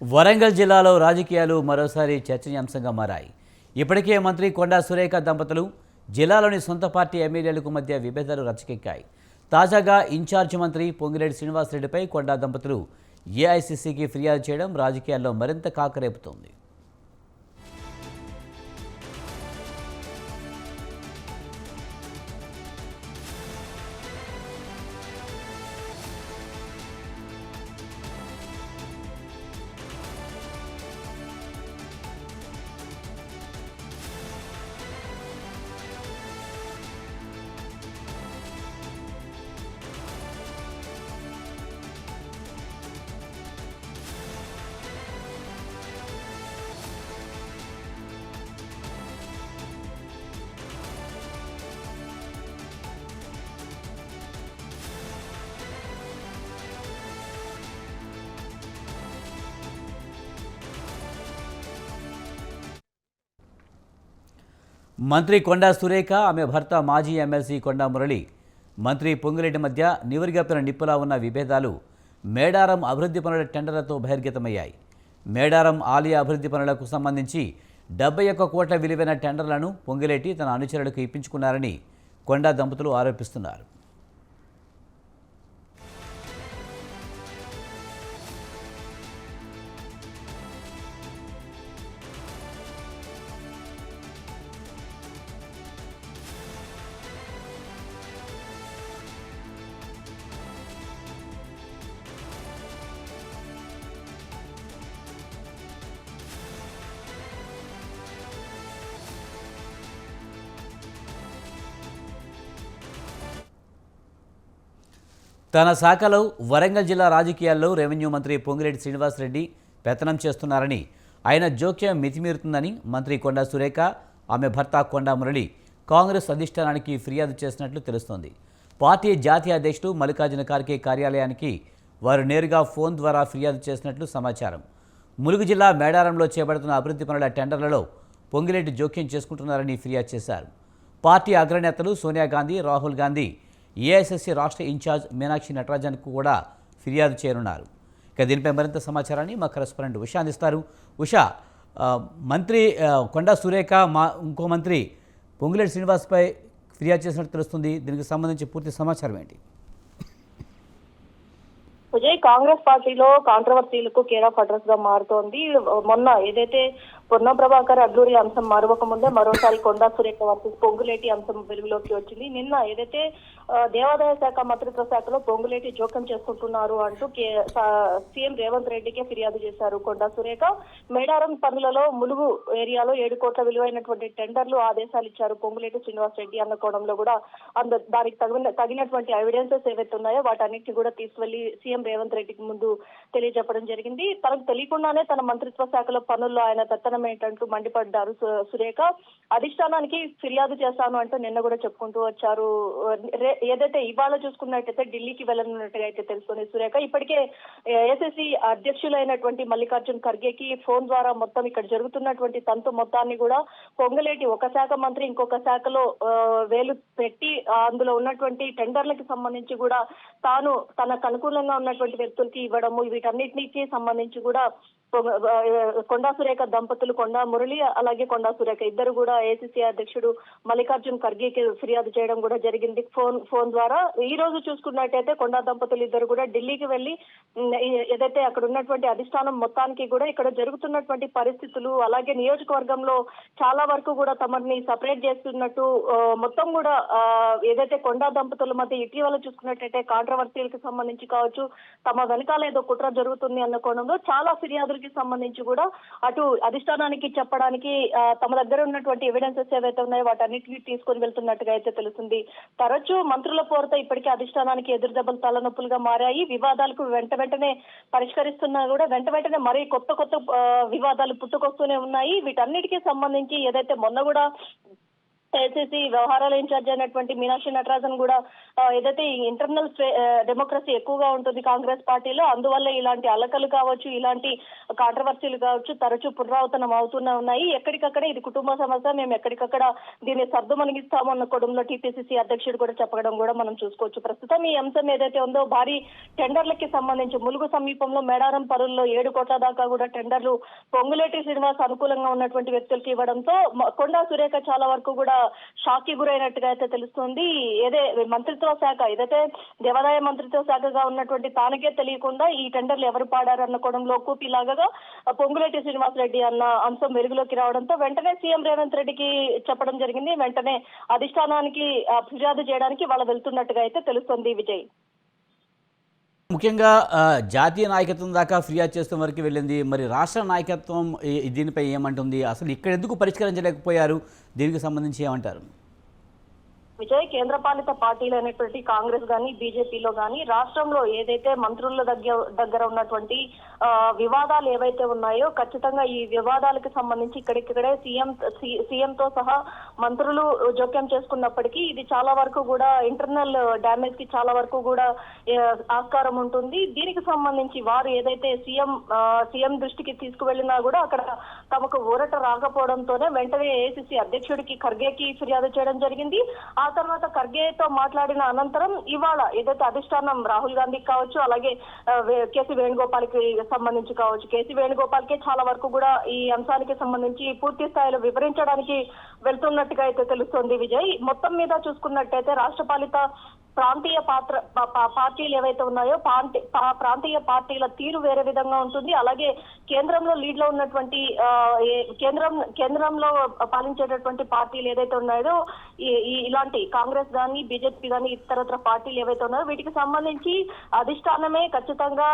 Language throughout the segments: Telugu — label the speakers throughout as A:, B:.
A: వరంగల్ జిల్లాలో రాజకీయాలు మరోసారి చర్చనీయాంశంగా మారాయి. ఇప్పటికే మంత్రి కొండా సురేఖ దంపతులు జిల్లాలోని సొంత పార్టీ ఎమ్మెల్యేలకు మధ్య విభేదాలు రచ్చకెక్కాయి. తాజాగా ఇన్ఛార్జ్ మంత్రి పొంగిరెడ్డి శ్రీనివాసరెడ్డిపై కొండా దంపతులు ఏఐసీసీకి ఫిర్యాదు చేయడం రాజకీయాల్లో మరింత కాకరేపుతోంది. మంత్రి కొండా సురేఖ, ఆమె భర్త మాజీ ఎమ్మెల్సీ కొండా మురళి, మంత్రి పొంగిరెడ్డి మధ్య నివురుగప్పిన నిప్పులా ఉన్న విభేదాలు మేడారం అభివృద్ధి పనుల టెండర్లతో బహిర్గతమయ్యాయి. మేడారం ఆలయ అభివృద్ధి పనులకు సంబంధించి 71 కోట్ల విలువైన టెండర్లను పొంగిరెడ్డి తన అనుచరులకు ఇప్పించుకున్నారని కొండా దంపతులు ఆరోపిస్తున్నారు. తన శాఖలో వరంగల్ జిల్లా రాజకీయాల్లో రెవెన్యూ మంత్రి పొంగిరెడ్డి శ్రీనివాసరెడ్డి పెత్తనం చేస్తున్నారని, ఆయన జోక్యం మితిమీరుతుందని మంత్రి కొండా సురేఖ, ఆమె భర్త కొండా మురళి కాంగ్రెస్ అధిష్టానానికి ఫిర్యాదు చేసినట్లు తెలుస్తోంది. పార్టీ జాతీయ అధ్యక్షుడు మల్లికార్జున ఖార్గే కార్యాలయానికి వారు నేరుగా ఫోన్ ద్వారా ఫిర్యాదు చేసినట్లు సమాచారం. ములుగు జిల్లా మేడారంలో చేపడుతున్న అభివృద్ధి పనుల టెండర్లలో పొంగిరెడ్డి జోక్యం చేసుకుంటున్నారని ఫిర్యాదు చేశారు. పార్టీ అగ్రనేతలు సోనియా గాంధీ, రాహుల్ గాంధీ, ఏఐసీసీ రాష్ట్ర ఇన్ఛార్జ్ మీనాక్షి నటరాజన్కు కూడా ఫిర్యాదు చేయనున్నారు. ఇక దీనిపై మరింత సమాచారాన్ని మా కరెస్పాండెంట్ ఉషా అందిస్తారు. ఉషా, మంత్రి కొండా సురేఖ, ఇంకో మంత్రి పొంగిరెడ్డి శ్రీనివాస్పై ఫిర్యాదు చేసినట్టు తెలుస్తుంది. దీనికి సంబంధించి పూర్తి సమాచారం ఏంటి?
B: విజయ్, కాంగ్రెస్ పార్టీలో కాంట్రవర్సీలకు కేర్ ఆఫ్ అడ్రస్ గా మారుతోంది. మొన్న ఏదైతే పొన్నం ప్రభాకర్ అడ్లూరి అంశం మరొక ముందే మరోసారి కొండా సురేఖ వర్సెస్ పొంగులేటి అంశం వెలుగులోకి వచ్చింది. నిన్న ఏదైతే దేవాదాయ శాఖ మంత్రిత్వ శాఖలో పొంగులేటి జోక్యం చేసుకుంటున్నారు అంటూ సీఎం రేవంత్ రెడ్డికే ఫిర్యాదు చేశారు కొండా సురేఖ. మేడారం పనులలో ములుగు ఏరియాలో 7 కోట్ల విలువైనటువంటి టెండర్లు ఆదేశాలు ఇచ్చారు పొంగులేటి శ్రీనివాస్ రెడ్డి అన్న కోణంలో కూడా దానికి తగినటువంటి ఎవిడెన్సెస్ ఏవైతే ఉన్నాయో వాటన్నిటిని కూడా తీసుకెళ్లి సీఎం రేవంత్ రెడ్డికి ముందు తెలియజెప్పడం జరిగింది. తనకు తెలియకుండానే తన మంత్రిత్వ శాఖలో పనుల్లో ఆయన పెత్తనం ఏంటంటూ మండిపడ్డారు సురేఖ. అధిష్టానానికి ఫిర్యాదు చేశాను అంటూ నిన్న కూడా చెప్పుకుంటూ వచ్చారు. ఏదైతే ఇవాళ చూసుకున్నట్టయితే ఢిల్లీకి వెళ్ళనున్నట్టుగా అయితే తెలుస్తుంది సురేఖ. ఇప్పటికే ఏఐసీసీ అధ్యక్షులైనటువంటి మల్లికార్జున్ ఖర్గేకి ఫోన్ ద్వారా మొత్తం ఇక్కడ జరుగుతున్నటువంటి తంతు మొత్తాన్ని కూడా పొంగులేటి ఒక శాఖ మంత్రి ఇంకొక శాఖలో వేలు పెట్టి అందులో ఉన్నటువంటి టెండర్లకు సంబంధించి కూడా తాను తనకు అనుకూలంగా ఉన్నటువంటి వ్యక్తులకి ఇవ్వడము, వీటన్నిటికి సంబంధించి కూడా కొండా సురేఖ దంపతులు కొండా మురళి అలాగే కొండా సురేఖ ఇద్దరు కూడా ఏఐసీసీ అధ్యక్షుడు మల్లికార్జున్ ఖర్గేకి ఫిర్యాదు చేయడం కూడా జరిగింది ఫోన్ ద్వారా. ఈ రోజు చూసుకున్నట్టయితే కొండా దంపతులు ఇద్దరు కూడా ఢిల్లీకి వెళ్లి ఏదైతే అక్కడ ఉన్నటువంటి అధిష్టానం మొత్తానికి కూడా ఇక్కడ జరుగుతున్నటువంటి పరిస్థితులు అలాగే నియోజకవర్గంలో చాలా వరకు కూడా తమని సపరేట్ చేస్తున్నట్టు మొత్తం కూడా ఏదైతే కొండా దంపతుల మధ్య ఇటీవల చూసుకున్నట్టయితే కాంట్రవర్సీలకు సంబంధించి కావచ్చు, తమ వెనకాల ఏదో కుట్ర జరుగుతుంది అన్న కోణంలో చాలా ఫిర్యాదులకి సంబంధించి కూడా అటు అధిష్టానానికి చెప్పడానికి తమ దగ్గర ఉన్నటువంటి ఎవిడెన్సెస్ ఏవైతే ఉన్నాయో వాటన్నిటిని తీసుకొని వెళ్తున్నట్టుగా అయితే తెలుస్తుంది. తరచూ మంత్రుల పోరుతో ఇప్పటికే అధిష్టానానికి ఎదురు దెబ్బలు తలనొప్పులుగా మారాయి. వివాదాలకు వెంటనే పరిష్కరిస్తున్నా కూడా వెంటనే మరీ కొత్త వివాదాలు పుట్టుకొస్తూనే ఉన్నాయి. వీటన్నిటికీ సంబంధించి ఏదైతే మొన్న కూడా ఏఐసీసీ వ్యవహారాల ఇన్ఛార్జ్ అయినటువంటి మీనాక్షి నటరాజన్ కూడా ఏదైతే ఇంటర్నల్ డెమోక్రసీ ఎక్కువగా ఉంటుంది కాంగ్రెస్ పార్టీలో, అందువల్ల ఇలాంటి అలకలు కావచ్చు, ఇలాంటి కాంట్రవర్సీలు కావచ్చు తరచూ పునరావృతం అవుతూనే ఉన్నాయి. ఎక్కడికక్కడ ఇది కుటుంబ సమస్య, మేము ఎక్కడికక్కడ దీన్ని సర్దుమణిగిస్తాము అన్న కొడంలో టీపీసీసీ అధ్యక్షుడు కూడా చెప్పడం కూడా మనం చూసుకోవచ్చు. ప్రస్తుతం ఈ అంశం ఏదైతే ఉందో భారీ టెండర్లకి సంబంధించి ములుగు సమీపంలో మేడారం పరుల్లో 7 కోట్ల దాకా కూడా టెండర్లు పొంగులేటి శ్రీనివాస్ అనుకూలంగా ఉన్నటువంటి వ్యక్తులకు ఇవ్వడంతో కొండా సురేఖ చాలా వరకు కూడా షాక్ కి గురైనట్టుగా అయితే తెలుస్తుంది. మంత్రిత్వ శాఖ ఏదైతే దేవాదాయ మంత్రిత్వ శాఖగా ఉన్నటువంటి తానకే తెలియకుండా ఈ టెండర్లు ఎవరు పాడారన్న కోణంలో కూపిలాగా పొంగులేటి శ్రీనివాస్ రెడ్డి అన్న అంశం వెలుగులోకి రావడంతో వెంటనే సీఎం రేవంత్ రెడ్డికి చెప్పడం జరిగింది. వెంటనే అధిష్టానానికి ఫిర్యాదు చేయడానికి వాళ్ళు వెళ్తున్నట్టుగా అయితే తెలుస్తుంది. విజయ్,
A: ముఖ్యంగా జాతీయ నాయకత్వం దాకా ఫిర్యాదు చేస్తున్న వరకు వెళ్ళింది. మరి రాష్ట్ర నాయకత్వం దీనిపై ఏమంటుంది? అసలు ఇక్కడ ఎందుకు పరిష్కరించలేకపోయారు? దీనికి సంబంధించి ఏమంటారు?
B: విజయ్, కేంద్రపాలిత పార్టీలు అయినటువంటి కాంగ్రెస్ గాని బీజేపీలో గాని రాష్ట్రంలో ఏదైతే మంత్రుల దగ్గర ఉన్నటువంటి వివాదాలు ఏవైతే ఉన్నాయో ఖచ్చితంగా ఈ వివాదాలకు సంబంధించి ఇక్కడిక్కడే సీఎంతో సహా మంత్రులు జోక్యం చేసుకున్నప్పటికీ ఇది చాలా వరకు కూడా ఇంటర్నల్ డ్యామేజ్ కి చాలా వరకు కూడా ఆస్కారం ఉంటుంది. దీనికి సంబంధించి వారు ఏదైతే సీఎం దృష్టికి తీసుకువెళ్లినా కూడా అక్కడ తమకు ఊరట రాకపోవడంతోనే వెంటనే ఏఐసీసీ అధ్యక్షుడికి ఖర్గేకి ఫిర్యాదు చేయడం జరిగింది. ఆ తర్వాత ఖర్గేతో మాట్లాడిన అనంతరం ఇవాళ ఏదైతే అధిష్టానం రాహుల్ గాంధీకి కావచ్చు, అలాగే కేసీ వేణుగోపాల్కి సంబంధించి కావచ్చు, కేసీ వేణుగోపాల్కే చాలా వరకు కూడా ఈ అంశానికి సంబంధించి పూర్తి స్థాయిలో వివరించడానికి వెళ్తున్నట్టుగా అయితే తెలుస్తోంది. విజయ్, మొత్తం మీద చూసుకున్నట్టయితే రాష్ట్రపాలిత ప్రాంతీయ పార్టీలు ఏవైతే ఉన్నాయో ప్రాంతీయ పార్టీల తీరు వేరే విధంగా ఉంటుంది. అలాగే కేంద్రంలో లీడ్ లో ఉన్నటువంటి కేంద్రంలో పాలించేటటువంటి పార్టీలు ఏదైతే ఉన్నాయో ఇలాంటి కాంగ్రెస్ గానీ బీజేపీ గానీ ఇతరత్ర పార్టీలు ఏవైతే ఉన్నాయో వీటికి సంబంధించి అధిష్టానమే ఖచ్చితంగా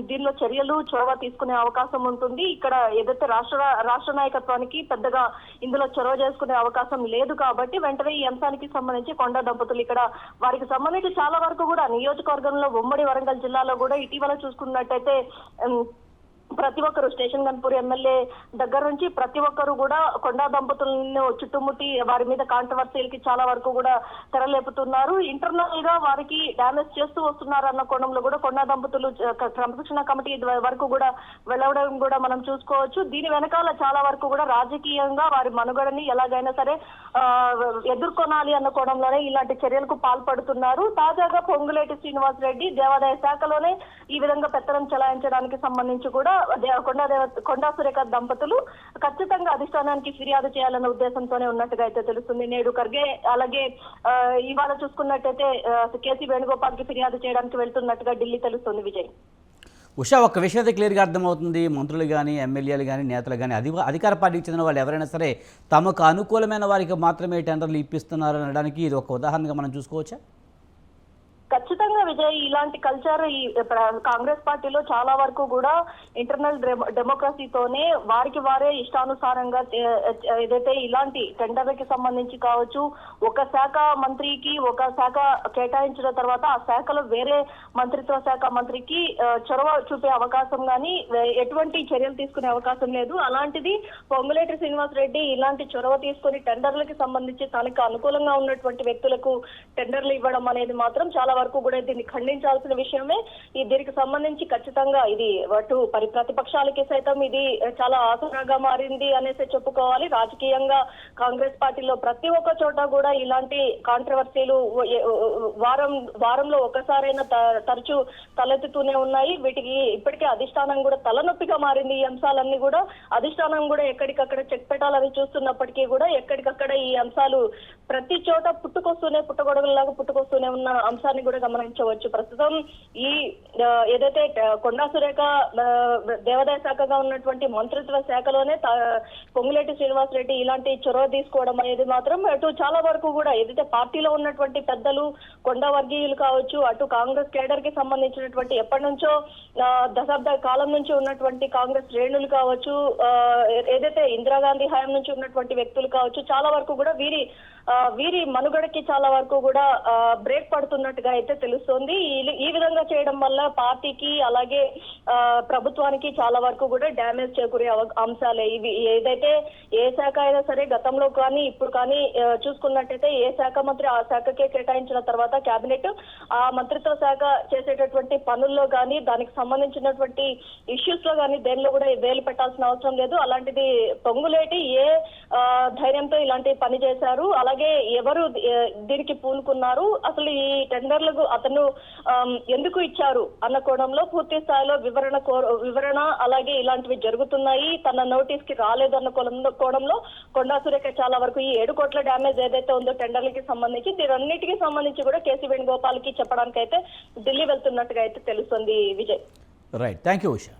B: దీనిలో చర్యలు చొరవ తీసుకునే అవకాశం ఉంటుంది. ఇక్కడ ఏదైతే రాష్ట్ర నాయకత్వానికి పెద్దగా ఇందులో చొరవ చేసుకునే అవకాశం లేదు కాబట్టి వెంటనే ఈ అంశానికి సంబంధించి కొండా దంపతులు ఇక్కడ వారికి సంబంధించి చాలా వరకు కూడా నియోజకవర్గంలో ఉమ్మడి వరంగల్ జిల్లాలో కూడా ఇటీవల చూసుకున్నట్టయితే ప్రతి ఒక్కరు స్టేషన్ గన్పూర్ ఎమ్మెల్యే దగ్గర నుంచి ప్రతి ఒక్కరు కూడా కొండా దంపతులను చుట్టుముట్టి వారి మీద కాంట్రవర్సీలకి చాలా వరకు కూడా తెరలేపుతున్నారు. ఇంటర్నల్ గా వారికి డ్యామేజ్ చేస్తూ వస్తున్నారు అన్న కోణంలో కూడా కొండా దంపతులు క్రమశిక్షణ కమిటీ వరకు కూడా వెళ్ళడం కూడా మనం చూసుకోవచ్చు. దీని వెనకాల చాలా వరకు కూడా రాజకీయంగా వారి మనుగడని ఎలాగైనా సరే ఎదుర్కొనాలి అన్న కోణంలోనే ఇలాంటి చర్యలకు పాల్పడుతున్నారు. తాజాగా పొంగులేటి శ్రీనివాస్ రెడ్డి దేవాదాయ శాఖలోనే ఈ విధంగా పెత్తనం చెలాయించడానికి సంబంధించి కూడా కొండా సురేఖ దంపతులు ఖచ్చితంగా అధిష్టానానికి ఫిర్యాదు చేయాలన్న ఉద్దేశంతోనే ఉన్నట్టుగా అయితే తెలుస్తుంది. నేడు ఖర్గే అలాగే ఇవాళ చూసుకున్నట్టయితే కేసీ వేణుగోపాల్ కి ఫిర్యాదు చేయడానికి వెళ్తున్నట్టుగా ఢిల్లీ తెలుస్తుంది. విజయ్,
A: ఉషా, ఒక్క విషయం అయితే క్లియర్గా అర్థమవుతుంది. మంత్రులు కానీ ఎమ్మెల్యేలు కానీ నేతలు కానీ అధికార పార్టీకి చెందిన వాళ్ళు ఎవరైనా సరే తమకు అనుకూలమైన వారికి మాత్రమే టెండర్లు ఇప్పిస్తున్నారు అనడానికి ఇది ఒక ఉదాహరణగా మనం చూసుకోవచ్చా?
B: ఖచ్చితంగా విజయ్, ఇలాంటి కల్చర్ ఈ కాంగ్రెస్ పార్టీలో చాలా వరకు కూడా ఇంటర్నల్ డెమోక్రసీతోనే వారికి వారే ఇష్టానుసారంగా ఏదైతే ఇలాంటి టెండర్లకి సంబంధించి కావచ్చు, ఒక శాఖ మంత్రికి ఒక శాఖ కేటాయించిన తర్వాత ఆ శాఖలో వేరే మంత్రిత్వ శాఖ మంత్రికి చొరవ చూపే అవకాశం కానీ ఎటువంటి చర్యలు తీసుకునే అవకాశం లేదు. అలాంటిది పొంగులేటి శ్రీనివాస్ రెడ్డి ఇలాంటి చొరవ తీసుకుని టెండర్లకి సంబంధించి తనకు అనుకూలంగా ఉన్నటువంటి వ్యక్తులకు టెండర్లు ఇవ్వడం అనేది మాత్రం చాలా వరకు కూడా దీన్ని ఖండించాల్సిన విషయమే. దీనికి సంబంధించి ఖచ్చితంగా ఇది అటు ప్రతిపక్షాలకి సైతం ఇది చాలా ఆసరాగా మారింది అనేసి చెప్పుకోవాలి. రాజకీయంగా కాంగ్రెస్ పార్టీలో ప్రతి ఒక్క చోట కూడా ఇలాంటి కాంట్రవర్సీలు వారంలో ఒకసారైనా తరచూ తలెత్తుతూనే ఉన్నాయి. వీటికి ఇప్పటికే అధిష్టానం కూడా తలనొప్పిగా మారింది. ఈ అంశాలన్నీ కూడా అధిష్టానం కూడా ఎక్కడికక్కడ చెక్ పెట్టాలని చూస్తున్నప్పటికీ కూడా ఎక్కడికక్కడ ఈ అంశాలు ప్రతి చోట పుట్టగొడుగులాగా పుట్టుకొస్తూనే ఉన్న అంశాన్ని కూడా గమనించవచ్చు. ప్రస్తుతం ఈ ఏదైతే కొండా సురేఖ దేవాదాయ శాఖగా ఉన్నటువంటి మంత్రిత్వ శాఖలోనే పొంగులేటి శ్రీనివాస్ రెడ్డి ఇలాంటి చొరవ తీసుకోవడం అనేది మాత్రం అటు చాలా వరకు కూడా ఏదైతే పార్టీలో ఉన్నటువంటి పెద్దలు కొండా వర్గీయులు కావచ్చు, అటు కాంగ్రెస్ కేడర్ కి సంబంధించినటువంటి ఎప్పటి నుంచో దశాబ్ద కాలం నుంచి ఉన్నటువంటి కాంగ్రెస్ శ్రేణులు కావచ్చు, ఏదైతే ఇందిరాగాంధీ హయాం నుంచి ఉన్నటువంటి వ్యక్తులు కావచ్చు, చాలా వరకు కూడా వీరి మనుగడకి చాలా వరకు కూడా బ్రేక్ పడుతున్నట్టుగా అయితే తెలుస్తోంది. ఈ విధంగా చేయడం వల్ల పార్టీకి అలాగే ప్రభుత్వానికి చాలా వరకు కూడా డ్యామేజ్ చేకూరే అంశాలే ఇవి. ఏదైతే ఏ శాఖ అయినా సరే గతంలో కానీ ఇప్పుడు కానీ చూసుకున్నట్టయితే ఏ శాఖ మంత్రి ఆ శాఖకే కేటాయించిన తర్వాత కేబినెట్ ఆ మంత్రిత్వ శాఖ చేసేటటువంటి పనుల్లో కానీ దానికి సంబంధించినటువంటి ఇష్యూస్ లో కానీ దేనిలో కూడా వేలు పెట్టాల్సిన అవసరం లేదు. అలాంటిది పొంగులేటి ఏ ధైర్యంతో ఇలాంటి పని చేశారు, అలాగే ఎవరు దీనికి పూనుకున్నారు, అసలు ఈ టెండర్లకు అతను ఎందుకు ఇచ్చారు అన్న కోణంలో పూర్తి స్థాయిలో వివరణ అలాగే ఇలాంటివి జరుగుతున్నాయి, తన నోటీస్ కి రాలేదన్న కోణంలో కొండా సురేఖ చాలా వరకు ఈ 7 కోట్ల డ్యామేజ్ ఏదైతే ఉందో టెండర్లకి సంబంధించి దీనన్నిటికీ సంబంధించి కూడా కేసీ వేణుగోపాల్ కి చెప్పడానికి అయితే ఢిల్లీ వెళ్తున్నట్టుగా అయితే తెలుస్తుంది. Vijay.
A: Right, thank you Usha.